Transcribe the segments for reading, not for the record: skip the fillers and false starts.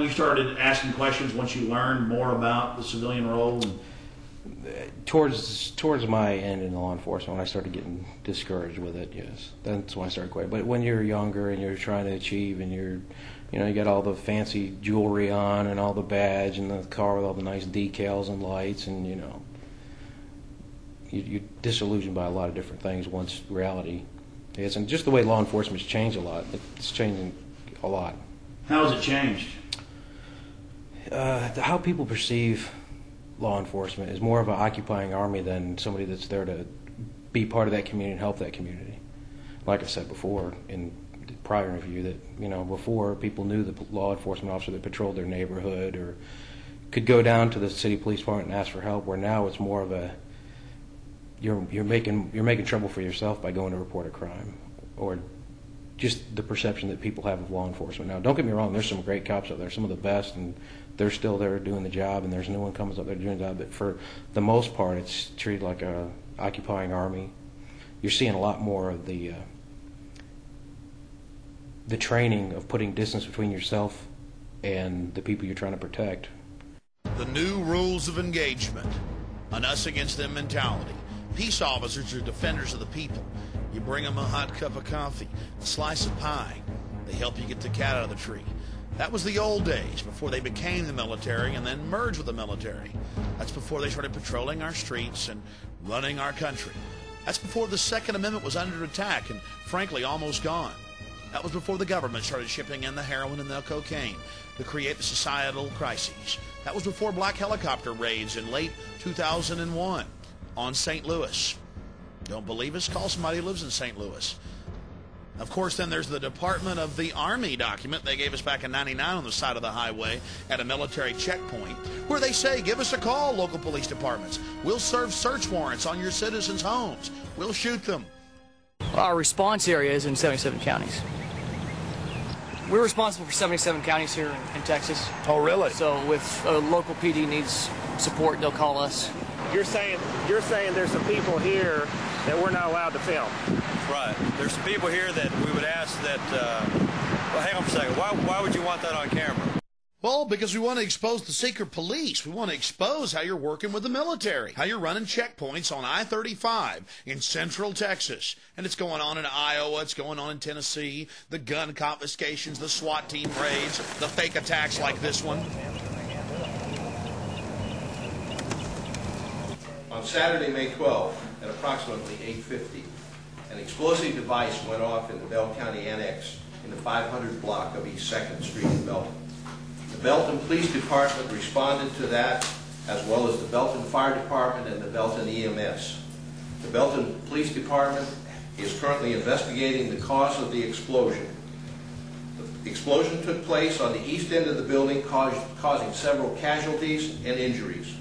You started asking questions once you learned more about the civilian role? Towards my end in law enforcement, when I started getting discouraged with it, yes, that's when I started quitting. But when you're younger and you're trying to achieve, and you got all the fancy jewelry on and all the badge and the car with all the nice decals and lights, and you're disillusioned by a lot of different things once reality hits. And just the way law enforcement's changed a lot. It's changing a lot. How has it changed? How people perceive law enforcement is more of an occupying army than somebody that's there to be part of that community and help that community. Like I said before in the prior interview, that before people knew the law enforcement officer that patrolled their neighborhood or could go down to the city police department and ask for help, where now it's more of a you're making trouble for yourself by going to report a crime, or just the perception that people have of law enforcement. Now, don't get me wrong, there's some great cops out there, some of the best, and they're still there doing the job, and there's no one comes up there doing the job. But for the most part, it's treated like a occupying army. You're seeing a lot more of the training of putting distance between yourself and the people you're trying to protect. The new rules of engagement, an us against them mentality. Peace officers are defenders of the people. You bring them a hot cup of coffee, a slice of pie. They help you get the cat out of the tree. That was the old days, before they became the military and then merged with the military. That's before they started patrolling our streets and running our country. That's before the Second Amendment was under attack and, frankly, almost gone. That was before the government started shipping in the heroin and the cocaine to create the societal crises. That was before black helicopter raids in late 2001 on St. Louis. Don't believe us? Call somebody who lives in St. Louis. Of course, then there's the Department of the Army document they gave us back in '99 on the side of the highway at a military checkpoint, where they say, give us a call, local police departments. We'll serve search warrants on your citizens' homes. We'll shoot them. Our response area is in 77 counties. We're responsible for 77 counties here in Texas. Oh, really? So if a local PD needs support, they'll call us. You're saying there's some people here that we're not allowed to film. Right. There's some people here that we would ask that, well, hang on for a second. Why would you want that on camera? Well, because we want to expose the secret police. We want to expose how you're working with the military, how you're running checkpoints on I-35 in central Texas. And it's going on in Iowa, it's going on in Tennessee, the gun confiscations, the SWAT team raids, the fake attacks like this one. On Saturday, May 12th, at approximately 8:50, an explosive device went off in the Bell County Annex in the 500 block of East 2nd Street in Belton. The Belton Police Department responded to that, as well as the Belton Fire Department and the Belton EMS. The Belton Police Department is currently investigating the cause of the explosion. The explosion took place on the east end of the building, causing several casualties and injuries.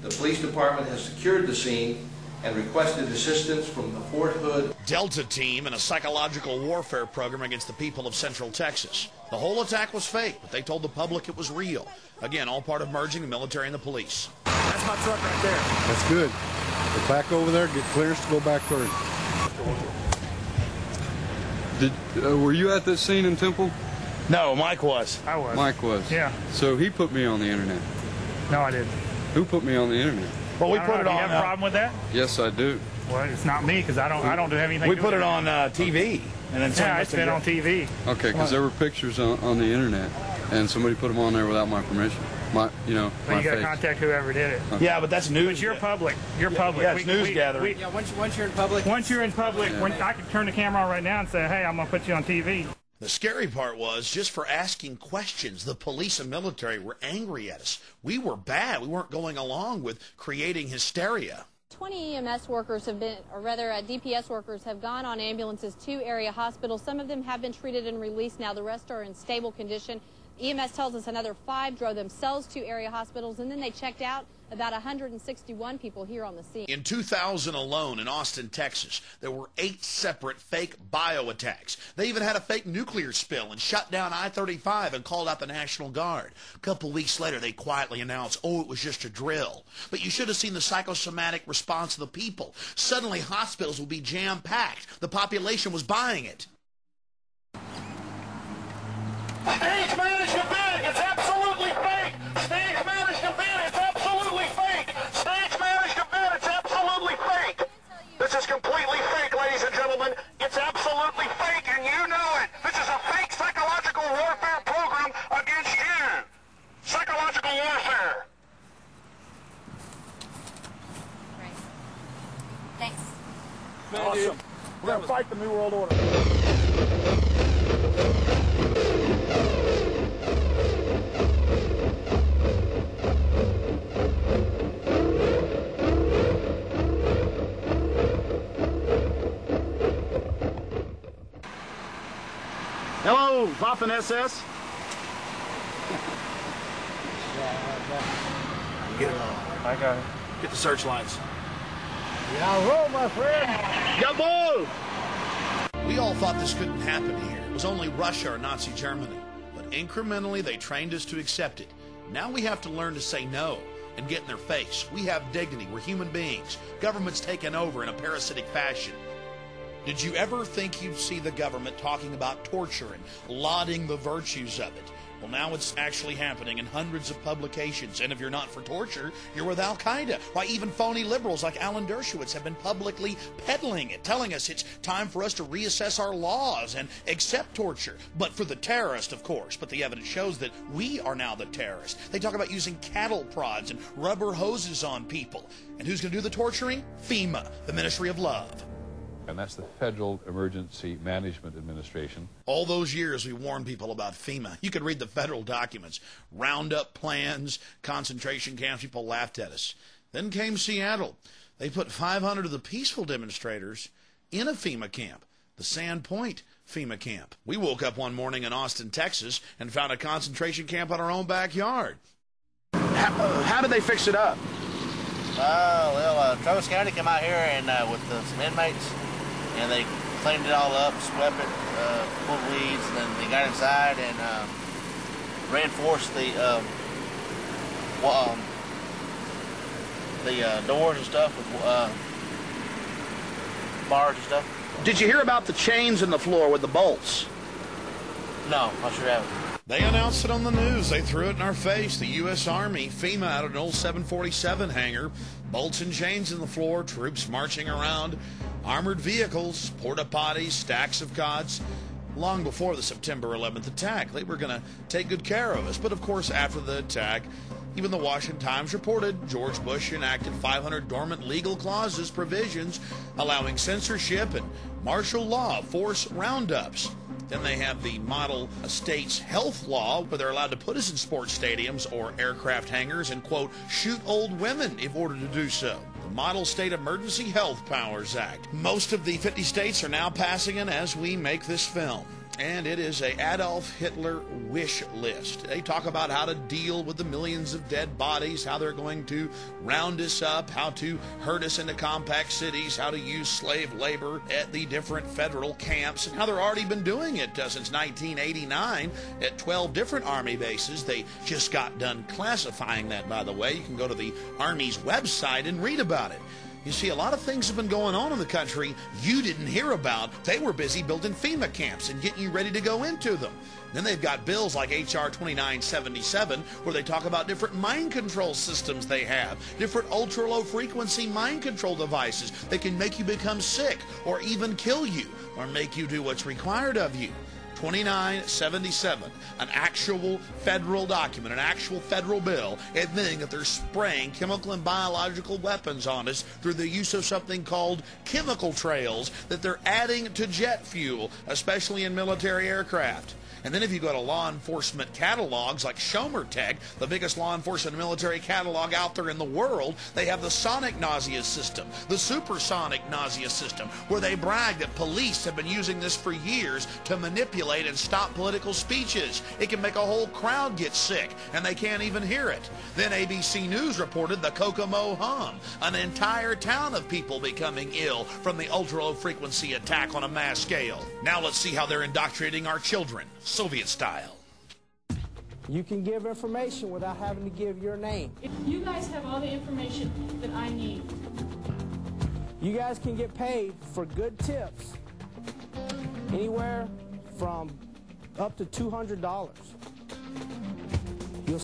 The police department has secured the scene and requested assistance from the Fort Hood Delta team in a psychological warfare program against the people of Central Texas. The whole attack was fake, but they told the public it was real. Again, all part of merging the military and the police. That's my truck right there. That's good. Get back over there, get clearance to go back through. Were you at that scene in Temple? No, Mike was. I was. Mike was? Yeah. So he put me on the internet? No, I didn't. Who put me on the internet? Well, we put it on. Do you have a problem with that? Yes, I do. Well, it's not me, because I don't do anything. We put it on TV, and then yeah, it's been on TV. Okay, because there were pictures on the internet, and somebody put them on there without my permission. My you got to contact whoever did it. Okay. Yeah, but that's news. But you're public. You're public. Yeah, it's news gathering. Yeah, once you're in public. Once you're in public, I can turn the camera on right now and say, hey, I'm going to put you on TV. The scary part was, just for asking questions, the police and military were angry at us. We were bad. We weren't going along with creating hysteria. 20 EMS workers have been, or rather DPS workers have gone on ambulances to area hospitals. Some of them have been treated and released now. The rest are in stable condition. EMS tells us another 5 drove themselves to area hospitals, and then they checked out. About 161 people here on the scene. In 2000 alone in Austin, Texas, there were 8 separate fake bio attacks. They even had a fake nuclear spill and shut down I-35 and called out the National Guard. A couple weeks later, they quietly announced, oh, it was just a drill. But you should have seen the psychosomatic response of the people. Suddenly, hospitals would be jam-packed. The population was buying it. Stage management big. It's absolutely fight the New World Order. Hello, Waffen SS. Get it on. I got it. Get the searchlights. Hello, my friend. Jawohl! We all thought this couldn't happen here. It was only Russia or Nazi Germany. But incrementally, they trained us to accept it. Now we have to learn to say no and get in their face. We have dignity. We're human beings. Government's taken over in a parasitic fashion. Did you ever think you'd see the government talking about torture and lauding the virtues of it? Well, now it's actually happening in hundreds of publications. And if you're not for torture, you're with Al-Qaeda. Why, even phony liberals like Alan Dershowitz have been publicly peddling it, telling us it's time for us to reassess our laws and accept torture. But for the terrorist, of course. But the evidence shows that we are now the terrorists. They talk about using cattle prods and rubber hoses on people. And who's going to do the torturing? FEMA, the Ministry of Love. And that's the Federal Emergency Management Administration. All those years we warned people about FEMA. You could read the federal documents, roundup plans, concentration camps. People laughed at us. Then came Seattle. They put 500 of the peaceful demonstrators in a FEMA camp, the Sand Point FEMA camp. We woke up one morning in Austin, Texas, and found a concentration camp in our own backyard. How did they fix it up? Travis County came out here and with some inmates, and they cleaned it all up, swept it, pulled weeds, and then they got inside and reinforced the doors and stuff with bars and stuff. Did you hear about the chains in the floor with the bolts? No, I sure haven't. They announced it on the news. They threw it in our face. The U.S. Army, FEMA out of an old 747 hangar, bolts and chains in the floor, troops marching around, armored vehicles, porta potties, stacks of cots. Long before the September 11th attack, they were going to take good care of us. But of course, after the attack, even the Washington Times reported George Bush enacted 500 dormant legal clauses, provisions allowing censorship and martial law, force roundups. Then they have the model state's health law, where they're allowed to put us in sports stadiums or aircraft hangars and, quote, shoot old women if ordered to do so. The Model State Emergency Health Powers Act. Most of the 50 states are now passing it as we make this film. And it is a Adolf Hitler wish list. They talk about how to deal with the millions of dead bodies, how they're going to round us up, how to herd us into compact cities, how to use slave labor at the different federal camps, and how they've already been doing it since 1989 at 12 different Army bases. They just got done classifying that, by the way. You can go to the Army's website and read about it. You see, a lot of things have been going on in the country you didn't hear about. They were busy building FEMA camps and getting you ready to go into them. Then they've got bills like H.R. 2977, where they talk about different mind control systems they have, different ultra-low frequency mind control devices that can make you become sick or even kill you or make you do what's required of you. 2977, an actual federal document, an actual federal bill admitting that they're spraying chemical and biological weapons on us through the use of something called chemical trails that they're adding to jet fuel, especially in military aircraft. And then if you go to law enforcement catalogs like Schomer Tech, the biggest law enforcement military catalog out there in the world, they have the sonic nausea system, the supersonic nausea system, where they brag that police have been using this for years to manipulate and stop political speeches. It can make a whole crowd get sick, and they can't even hear it. Then ABC News reported the Kokomo hum, an entire town of people becoming ill from the ultra-low frequency attack on a mass scale. Now let's see how they're indoctrinating our children. Soviet style. You can give information without having to give your name. You guys have all the information that I need. You guys can get paid for good tips, anywhere from up to $200.